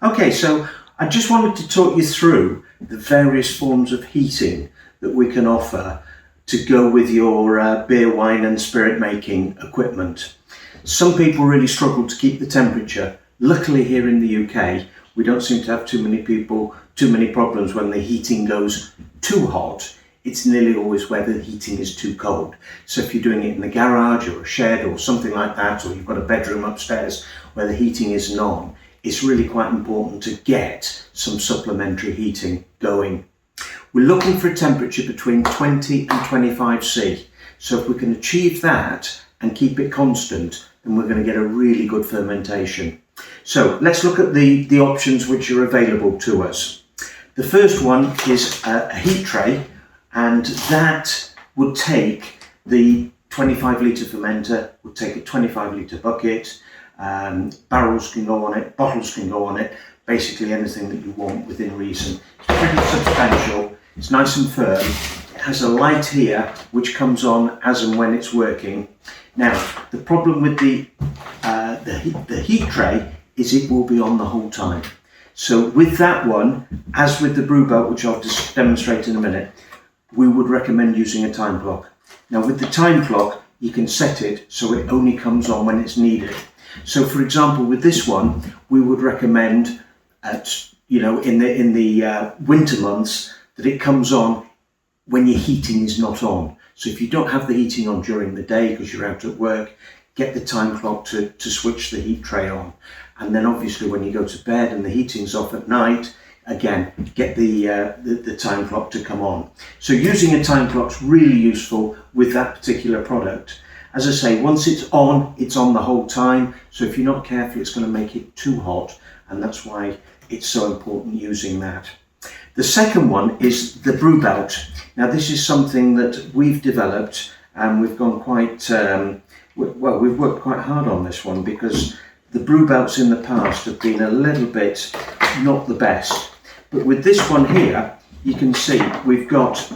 Okay, so I just wanted to talk you through the various forms of heating that we can offer to go with your beer, wine and spirit making equipment. Some people really struggle to keep the temperature. Luckily here in the UK, we don't seem to have too many problems when the heating goes too hot. It's nearly always where the heating is too cold. So if you're doing it in the garage or a shed or something like that, or you've got a bedroom upstairs where the heating isn't on, it's really quite important to get some supplementary heating going. We're looking for a temperature between 20 and 25 C. So if we can achieve that and keep it constant, then we're going to get a really good fermentation. So let's look at the options which are available to us. The first one is a heat tray, and that would take the 25 litre fermenter, would take a 25 litre bucket. Barrels can go on it, bottles can go on it, basically anything that you want within reason. It's pretty substantial, it's nice and firm. It has a light here which comes on as and when it's working. Now, the problem with the heat tray is it will be on the whole time. So with that one, as with the brew belt, which I'll just demonstrate in a minute, we would recommend using a time clock. Now with the time clock, you can set it so it only comes on when it's needed. So for example, with this one, we would recommend in the winter months that it comes on when your heating is not on. So if you don't have the heating on during the day because you're out at work, get the time clock to switch the heat tray on. And then obviously when you go to bed and the heating's off at night, again, get the time clock to come on. So using a time clock's really useful with that particular product. As I say, once it's on the whole time. So if you're not careful, it's going to make it too hot. And that's why it's so important using that. The second one is the brew belt. Now this is something that we've developed and we've gone we've worked quite hard on this one because the brew belts in the past have been a little bit not the best. But with this one here, you can see we've got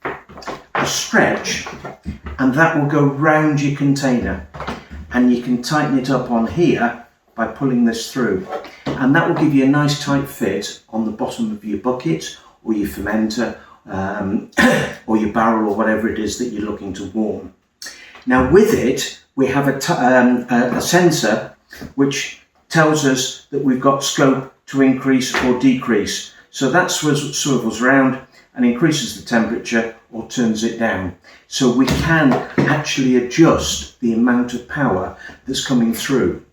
a stretch and that will go round your container, and you can tighten it up on here by pulling this through, and that will give you a nice tight fit on the bottom of your bucket or your fermenter or your barrel or whatever it is that you're looking to warm. Now with it, we have a sensor which tells us that we've got scope to increase or decrease. So that swivels round and increases the temperature or turns it down. So we can actually adjust the amount of power that's coming through.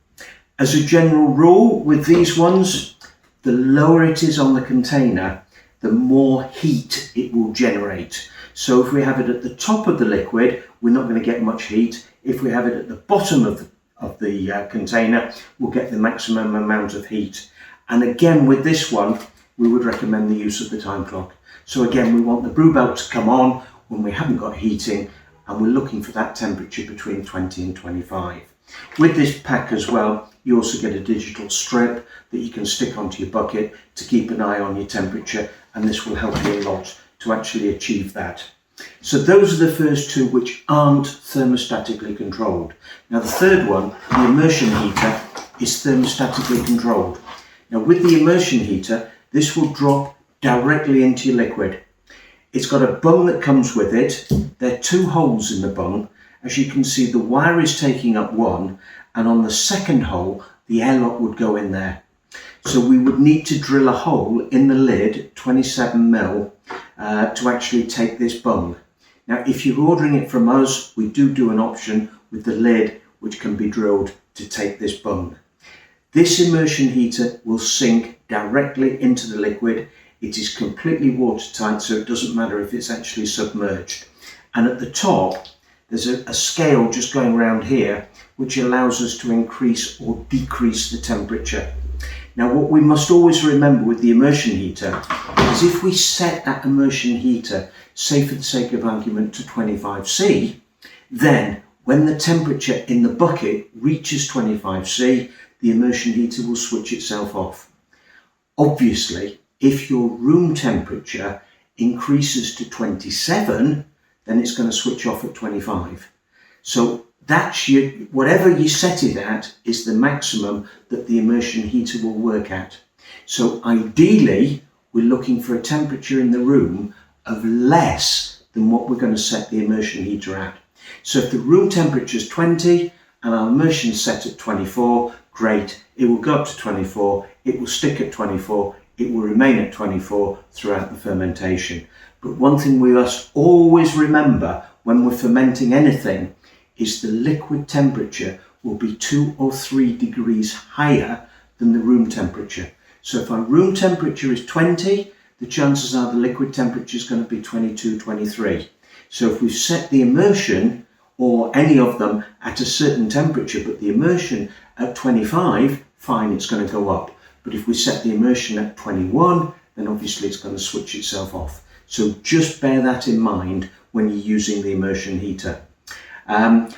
As a general rule with these ones, the lower it is on the container, the more heat it will generate. So if we have it at the top of the liquid, we're not going to get much heat. If we have it at the bottom of the container, we'll get the maximum amount of heat. And again, with this one, we would recommend the use of the time clock. So again, we want the brew belt to come on when we haven't got heating, and we're looking for that temperature between 20 and 25. With this pack as well, you also get a digital strip that you can stick onto your bucket to keep an eye on your temperature, and this will help you a lot to actually achieve that. So those are the first two which aren't thermostatically controlled. Now the third one, the immersion heater, is thermostatically controlled. Now with the immersion heater, this will drop directly into your liquid. It's got a bung that comes with it. There are two holes in the bung. As you can see, the wire is taking up one, and on the second hole, the airlock would go in there. So we would need to drill a hole in the lid, 27mm, to actually take this bung. Now, if you're ordering it from us, we do an option with the lid, which can be drilled to take this bung. This immersion heater will sink directly into the liquid. It is completely watertight, so it doesn't matter if it's actually submerged. And at the top, there's a scale just going around here, which allows us to increase or decrease the temperature. Now, what we must always remember with the immersion heater is if we set that immersion heater, say for the sake of argument, to 25 C, then when the temperature in the bucket reaches 25 C, the immersion heater will switch itself off. Obviously, if your room temperature increases to 27, then it's going to switch off at 25. So that's whatever you set it at is the maximum that the immersion heater will work at. So ideally, we're looking for a temperature in the room of less than what we're going to set the immersion heater at. So if the room temperature is 20 and our immersion is set at 24, great, it will go up to 24, it will stick at 24, it will remain at 24 throughout the fermentation. But one thing we must always remember when we're fermenting anything is the liquid temperature will be 2 or 3 degrees higher than the room temperature. So if our room temperature is 20, the chances are the liquid temperature is going to be 22, 23. So if we've set the immersion or any of them at a certain temperature, but the immersion at 25, fine, it's going to go up. But if we set the immersion at 21, then obviously it's going to switch itself off. So just bear that in mind when you're using the immersion heater. The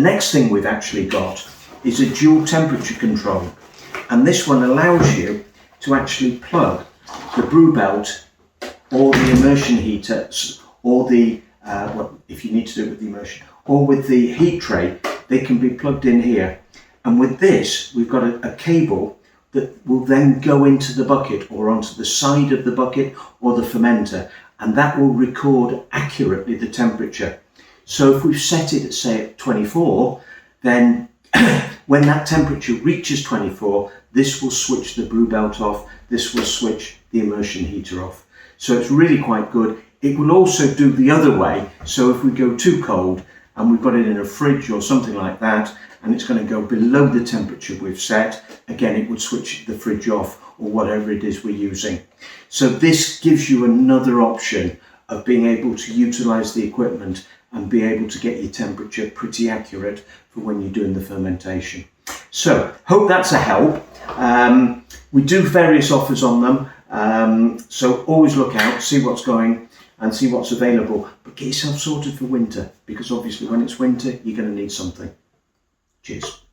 next thing we've actually got is a dual temperature control. And this one allows you to actually plug the brew belt or the immersion heater, or the, if you need to do it with the immersion, or with the heat tray, they can be plugged in here. And with this, we've got a cable that will then go into the bucket or onto the side of the bucket or the fermenter, and that will record accurately the temperature. So if we've set it at, say, at 24, then when that temperature reaches 24, this will switch the brew belt off, this will switch the immersion heater off. So it's really quite good. It will also do the other way. So if we go too cold and we've got it in a fridge or something like that, and it's going to go below the temperature we've set, again, it would switch the fridge off or whatever it is we're using. So this gives you another option of being able to utilize the equipment and be able to get your temperature pretty accurate for when you're doing the fermentation. So hope that's a help. We do various offers on them. So always look out, see what's going and see what's available, but get yourself sorted for winter, because obviously when it's winter, you're going to need something. Cheers.